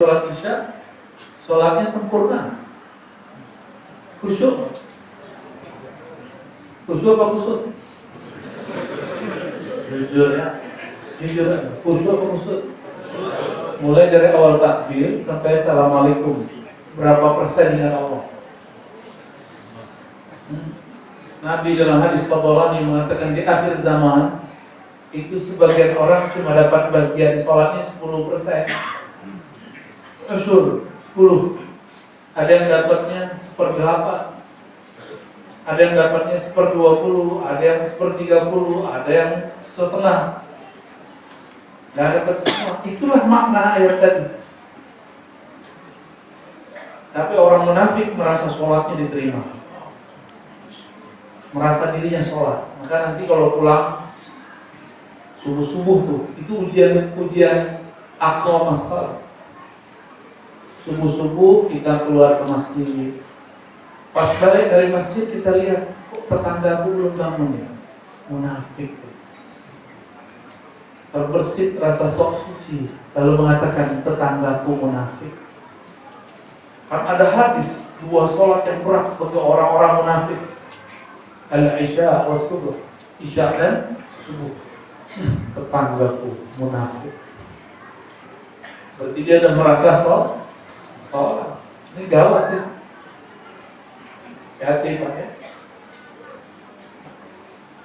Sholat isya, sholatnya sempurna. Khusyuk. Khusyuk apa khusyuk? Jujur ya. Jujur ya. Khusyuk apa khusyuk? Mulai dari awal takbir sampai assalamualaikum. Berapa persen dengan Allah? Nabi dalam hadis Tabarani mengatakan di akhir zaman itu sebagian orang cuma dapat bagian sholatnya 10%. Usyur 10. Ada yang dapatnya 1/8, ada yang dapatnya 1/20, ada yang 1/30, ada yang setengah. Gak dapat semua. Itulah makna ayat tadi. Tapi orang munafik merasa sholatnya diterima, merasa dirinya sholat. Maka nanti kalau pulang subuh-subuh tuh, itu ujian akal masalah. Subuh-subuh kita keluar ke masjid. Pas balik dari masjid kita lihat, kok tetanggaku belum bangun ya? Munafik. Terbersit rasa sok suci, lalu mengatakan tetanggaku munafik. Kan ada hadis dua sholat yang berat bagi orang-orang munafik. Al-Isya wa subuh. Isya dan subuh. Tetanggaku munafik. Berarti dia sudah merasa sholat. Ini gawat ya. Hati-hati Pak ya.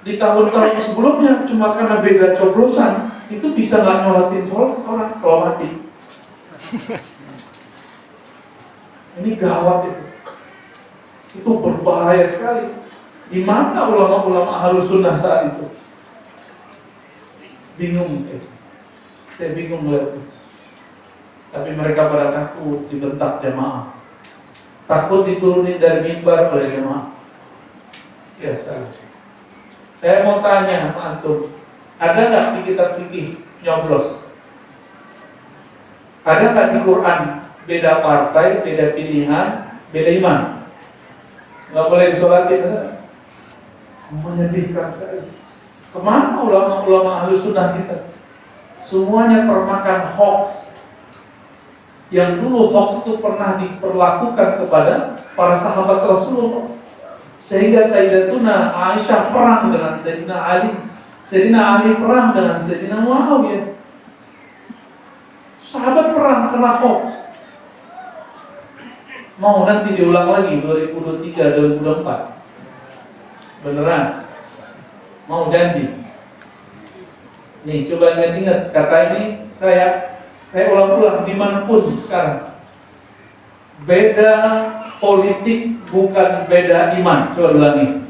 Di tahun-tahun sebelumnya cuma karena beda coblosan itu bisa nggak nyolatin sholat orang kalau mati. Ini gawat itu. Itu berbahaya sekali. Di mana ulama-ulama Ahlus Sunnah saat itu? Bingung saya bingung melihatnya. Tapi mereka pada takut dibentak jamaah, takut diturunin dari mimbar oleh jamaah. Ya salah. Saya mau tanya sama antum, ada nggak di kitab fikih nyoblos? Ada nggak di Quran beda partai, beda pilihan, beda iman? Nggak boleh disolatin. Menyedihkan sekali. Kemana ulama-ulama Ahlus Sunnah kita? Semuanya termakan hoax. Yang dulu hoax itu pernah diperlakukan kepada para sahabat Rasulullah, sehingga Sayyidatuna Aisyah perang dengan Sayyidina Ali, Sayyidina Ali perang dengan Sayyidina Muawiyah. Sahabat perang kena hoax. Mau nanti diulang lagi 2023, 2024. Beneran? Mau janji? Nih coba ingat kata ini saya ulang-ulang dimanapun sekarang. Beda politik bukan beda iman. Coba ulangi.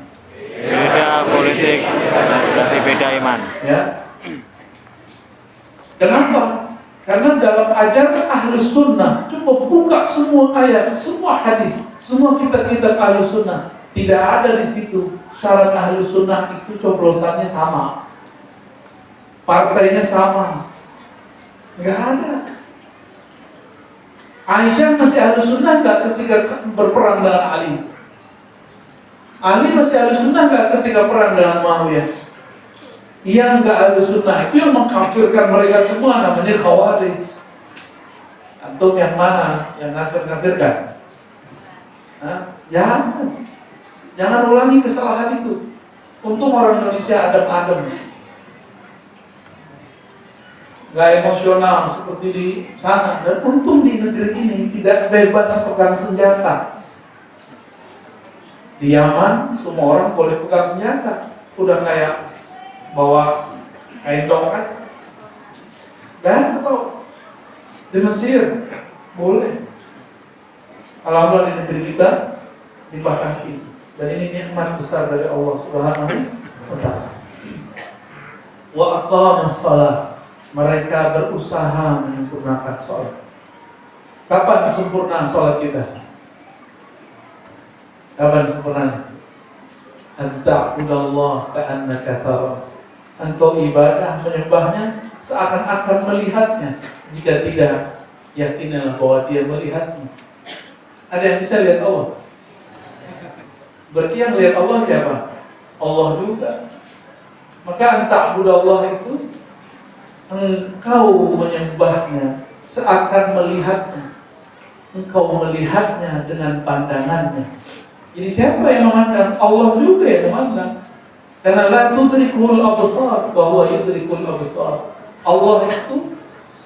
Beda politik berarti beda iman. Ya. Kenapa? Karena dalam ajaran Ahlus Sunnah, coba buka semua ayat, semua hadis, semua kitab-kitab Ahlus Sunnah, tidak ada di situ syarat Ahlus Sunnah itu coblosannya sama, partainya sama. Enggak ada. Aisyah masih Ahlus Sunnah enggak ketika berperang dengan Ali? Ali masih Ahlus Sunnah enggak ketika perang dengan Muawiyah? Yang enggak Ahlus Sunnah itu yang mengkafirkan mereka semua, namanya Khawarij. Antum yang mana yang kafir-kafirkan? Jangan ulangi kesalahan itu. Untung orang Indonesia adem-adem, gak emosional seperti di sana. Dan untung di negeri ini tidak bebas pegang senjata. Di Yaman semua orang boleh pegang senjata, udah kayak bawa kain tongkat. Dan atau di Mesir boleh. Alhamdulillah di negeri kita dibatasi. Dan ini nikmat besar dari Allah Subhanahu wa Ta'ala. Wa aqamus shalah. Mereka berusaha menyempurnakan sholat. Kapan sempurna sholat kita? Kapan sempurnanya? Anta'budallah ka'annaka tara. Engkau ibadah menyembahnya seakan-akan melihatnya. Jika tidak, yakinlah bahwa dia melihatnya. Ada yang bisa lihat Allah? Berarti yang lihat Allah siapa? Allah juga. Maka anta'budallah itu engkau menyembahnya seakan melihatnya. Engkau melihatnya dengan pandangannya. Jadi siapa yang memandang? Allah juga yang memandang. Karena la tudrikul absar wa huwa yudrikul absar. Allah itu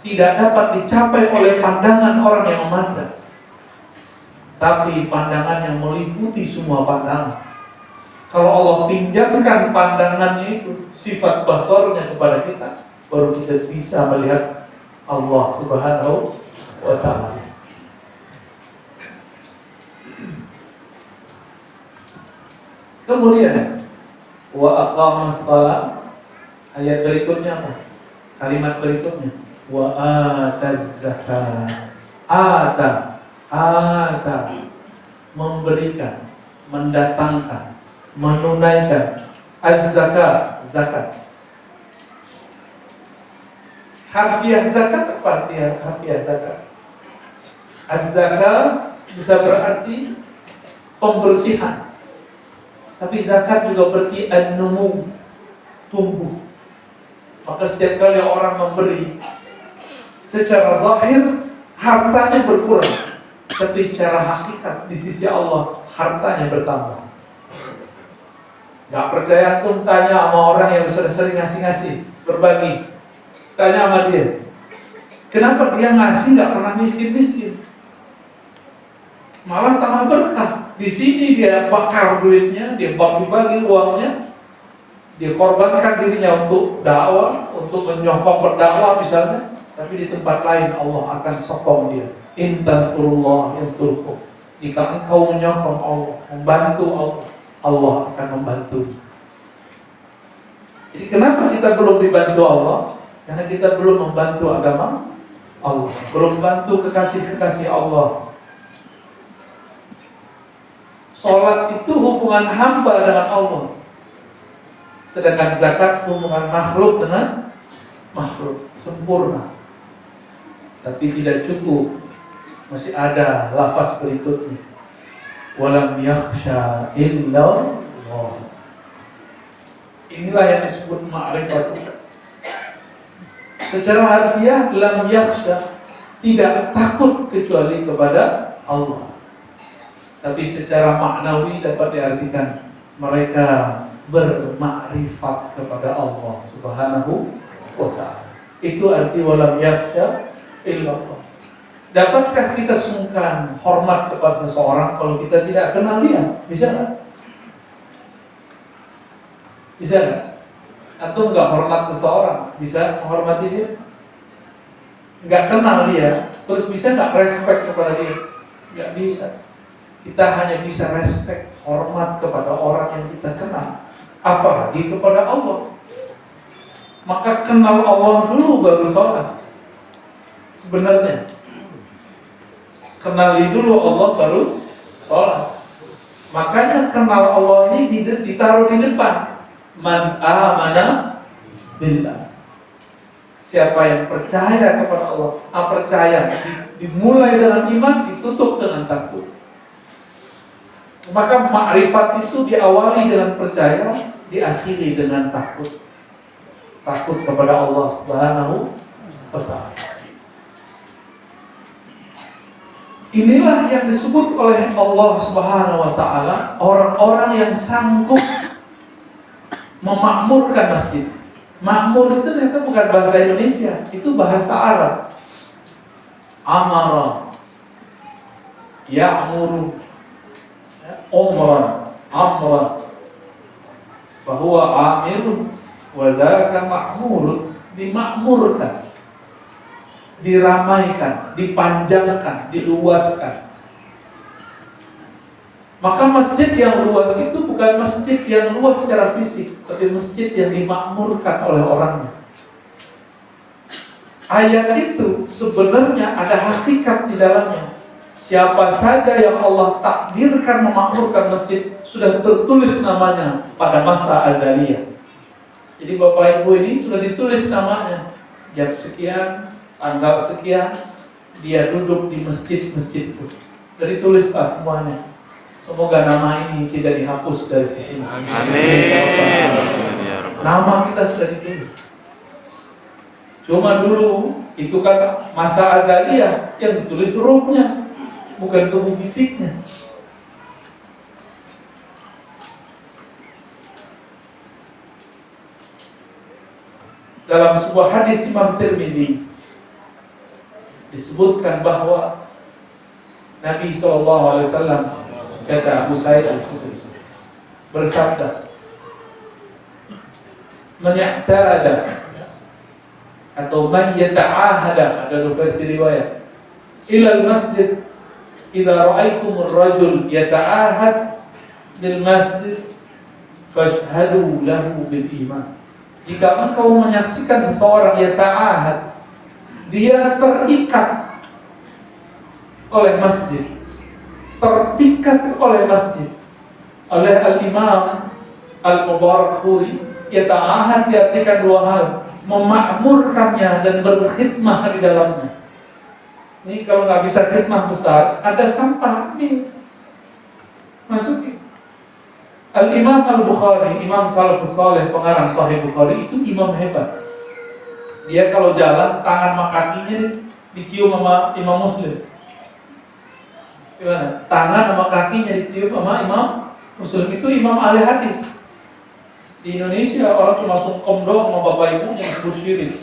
tidak dapat dicapai oleh pandangan orang yang memandang. Tapi pandangan yang meliputi semua pandangan. Kalau Allah pinjamkan pandangannya itu, sifat basarnya kepada kita, baru kita bisa melihat Allah Subhanahu wa ta'ala. Kemudian wa aqamas shalah, ayat berikutnya apa? Kalimat berikutnya wa ataz zakat. Ata memberikan, mendatangkan, menunaikan az-zakat, zakat. Harfiah zakat apa artinya harfiah zakat? Az-zakat bisa berarti pembersihan. Tapi zakat juga berarti an-numu, tumbuh. Maka setiap kali orang memberi, secara zahir hartanya berkurang, tapi secara hakikat di sisi Allah hartanya bertambah. Gak percaya tuh tanya sama orang yang sering ngasih-ngasih, berbagi. Tanya sama dia, kenapa dia ngasih gak pernah miskin-miskin? Malah tambah berkah. Di sini dia bakar duitnya, dia bagi-bagi uangnya, dia korbankan dirinya untuk dakwah, untuk menyokong berdakwah misalnya. Tapi di tempat lain Allah akan sokong dia. In tansurullah yansurkum. Jika engkau menyokong Allah, membantu Allah, Allah akan membantu. Jadi kenapa kita belum dibantu Allah? Karena kita belum membantu agama Allah, belum bantu kekasih-kekasih Allah. Salat itu hubungan hamba dengan Allah, sedangkan zakat hubungan makhluk dengan makhluk, sempurna. Tapi tidak cukup, masih ada lafaz berikutnya, walam yakhsha illallah. Inilah yang disebut ma'rifat. Secara harfiah, lam yakhsha, tidak takut kecuali kepada Allah. Tapi secara maknawi dapat diartikan mereka bermakrifat kepada Allah Subhanahu wa ta'ala. Itu arti walam yakhsha illallah. Dapatkah kita sungkan hormat kepada seseorang kalau kita tidak kenal dia? Bisa nggak? Bisa nggak? Atau nggak hormat seseorang, bisa menghormati dia? Nggak kenal dia, terus bisa nggak respect kepada dia? Nggak bisa. Kita hanya bisa respect, hormat kepada orang yang kita kenal, apalagi kepada Allah. Maka kenal Allah dulu baru sholat. Sebenarnya kenali dulu Allah baru sholat. Makanya kenal Allah ini ditaruh di depan. Man amana billah. Siapa yang percaya kepada Allah, percaya dimulai dengan iman, ditutup dengan takut. Maka makrifat itu diawali dengan percaya, diakhiri dengan takut. Takut kepada Allah Subhanahu wa ta'ala. Inilah yang disebut oleh Allah Subhanahu wa ta'ala orang-orang yang sanggup memakmurkan masjid. Makmur itu ternyata bukan bahasa Indonesia, itu bahasa Arab. Amara, ya'muru, umran, amran, bahwa amirun wa dzaka ma'murun, dimakmurkan, diramaikan, dipanjangkan, diluaskan. Maka masjid yang luas itu bukan masjid yang luas secara fisik, tapi masjid yang dimakmurkan oleh orangnya. Ayat itu sebenarnya ada hakikat di dalamnya. Siapa saja yang Allah takdirkan memakmurkan masjid, sudah tertulis namanya pada masa azaliyah. Jadi Bapak Ibu ini sudah ditulis namanya. Jam sekian, tanggal sekian, dia duduk di masjid-masjid itu. Sudah ditulis Pak semuanya. Semoga nama ini tidak dihapus dari sini. Amin. Nama kita sudah ditulis. Cuma dulu Itu kan masa azaliyah yang ditulis ruhnya, bukan tubuh fisiknya. Dalam sebuah hadis Imam Tirmidzi disebutkan bahwa Nabi SAW, kata Abu Sa'id Al-Khudri, bersabda, "Man ya'tada atau man yata'ahada," ada dua versi riwayat, "ilal masjid idza ra'aitumur rajul yata'ahad lil masjid fashhadu lahu bil iman." Jika engkau menyaksikan seseorang yata'ahad, dia terikat oleh masjid, terpikat oleh masjid, oleh Al-Imam Al-Mubarakfuri, yata'ahad diartikan dua hal: memakmurkannya dan berkhidmah di dalamnya. Ini kalau nggak bisa khidmah besar, ada sampah ini masukin. Al-Imam Al-Bukhari, Imam Salafus Saleh, pengarang Sahih Bukhari, itu imam hebat. Dia kalau jalan, tangan sama kakinya dicium sama Imam Muslim. Gimana? Tangan sama kakinya dicium sama Imam Muslim. Itu imam ahli hadis. Di Indonesia orang cuma sungkem doang sama bapak ibunya disebut syirik.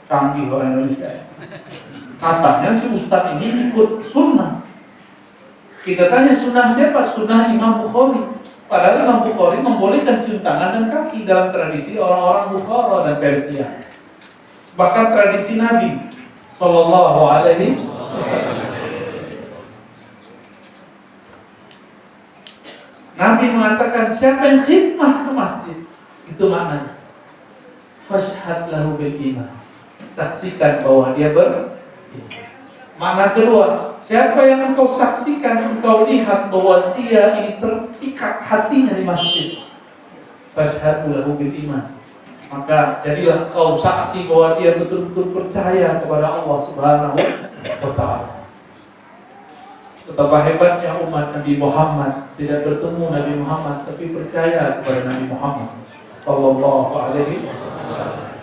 Canggih orang Indonesia. Katanya si ustadz ini ikut sunnah. Kita tanya sunnah siapa? Sunnah Imam Bukhari. Padahal Imam Bukhari membolehkan cium tangan dan kaki dalam tradisi orang-orang Bukhara dan Persia. Bahkan tradisi Nabi Sallallahu Alaihi Wasallam. Nabi mengatakan, siapa yang khidmah ke masjid, itu maknanya fashhad lahu bil iman, saksikan bahwa dia beriman. Makna kedua, siapa yang engkau saksikan, engkau lihat bahwa dia ini terikat hatinya di masjid, fashhad lahu bil iman, maka jadilah engkau saksi bahwa dia betul-betul percaya kepada Allah Subhanahu wa ta'ala. Betapa hebatnya umat Nabi Muhammad, tidak bertemu Nabi Muhammad tapi percaya kepada Nabi Muhammad Sallallahu Alaihi Wasallam.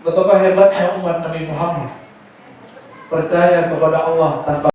Betapa hebatnya umat Nabi Muhammad, percaya kepada Allah tanpa